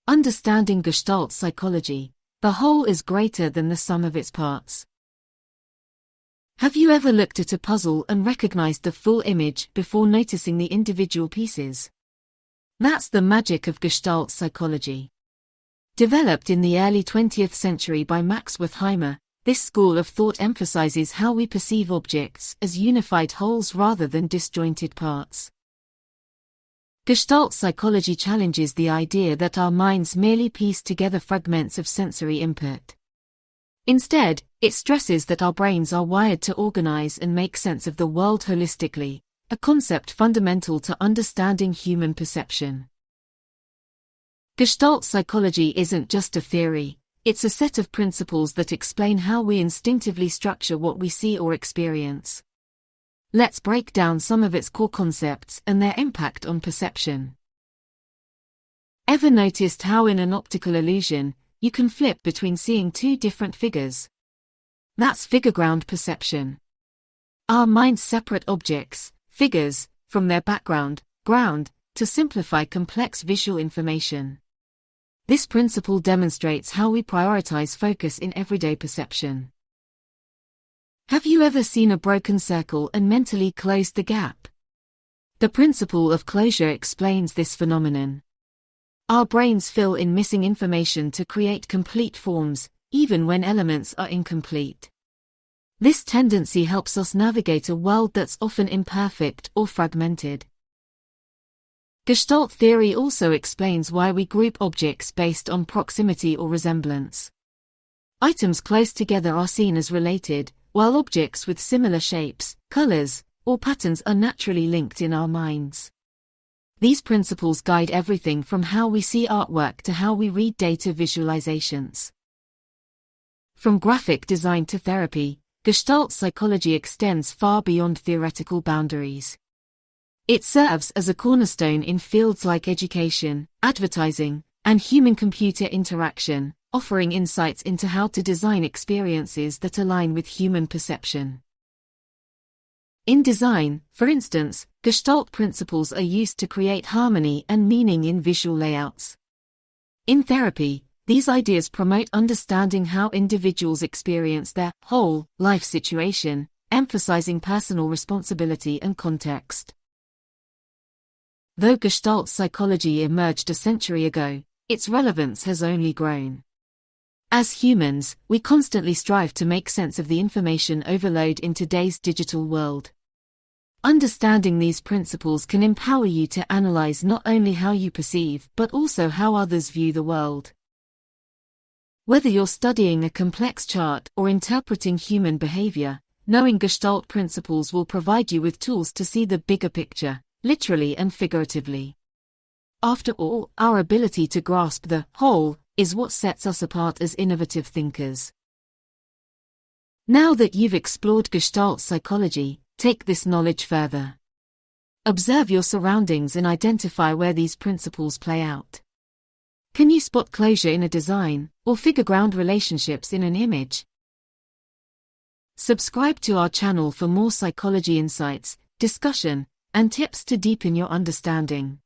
Understanding Gestalt Psychology, the whole is greater than the sum of its parts. Have you ever looked at a puzzle and recognized the full image before noticing the individual pieces? That's the magic of Gestalt psychology. Developed in the early 20th century by Max Wertheimer, this school of thought emphasizes how we perceive objects as unified wholes rather than disjointed parts. Gestalt psychology challenges the idea that our minds merely piece together fragments of sensory input. Instead, it stresses that our brains are wired to organize and make sense of the world holistically, a concept fundamental to understanding human perception. Gestalt psychology isn't just a theory, it's a set of principles that explain how we instinctively structure what we see or experience. Let's break down some of its core concepts and their impact on perception. Ever noticed how in an optical illusion, you can flip between seeing two different figures? That's figure-ground perception. Our minds separate objects, figures, from their background, ground, to simplify complex visual information. This principle demonstrates how we prioritize focus in everyday perception. Have you ever seen a broken circle and mentally closed the gap? The principle of closure explains this phenomenon. Our brains fill in missing information to create complete forms, even when elements are incomplete. This tendency helps us navigate a world that's often imperfect or fragmented. Gestalt theory also explains why we group objects based on proximity or resemblance. Items close together are seen as related, while objects with similar shapes, colors, or patterns are naturally linked in our minds. These principles guide everything from how we see artwork to how we read data visualizations. From graphic design to therapy, Gestalt psychology extends far beyond theoretical boundaries. It serves as a cornerstone in fields like education, advertising, and human-computer interaction, offering insights into how to design experiences that align with human perception. In design, for instance, Gestalt principles are used to create harmony and meaning in visual layouts. In therapy, these ideas promote understanding how individuals experience their whole life situation, emphasizing personal responsibility and context. Though Gestalt psychology emerged a century ago, its relevance has only grown. As humans, we constantly strive to make sense of the information overload in today's digital world. Understanding these principles can empower you to analyze not only how you perceive but also how others view the world. Whether you're studying a complex chart or interpreting human behavior, knowing Gestalt principles will provide you with tools to see the bigger picture, literally and figuratively. After all, our ability to grasp the whole is what sets us apart as innovative thinkers. Now that you've explored Gestalt psychology, take this knowledge further. Observe your surroundings and identify where these principles play out. Can you spot closure in a design, or figure-ground relationships in an image? Subscribe to our channel for more psychology insights, discussion, and tips to deepen your understanding.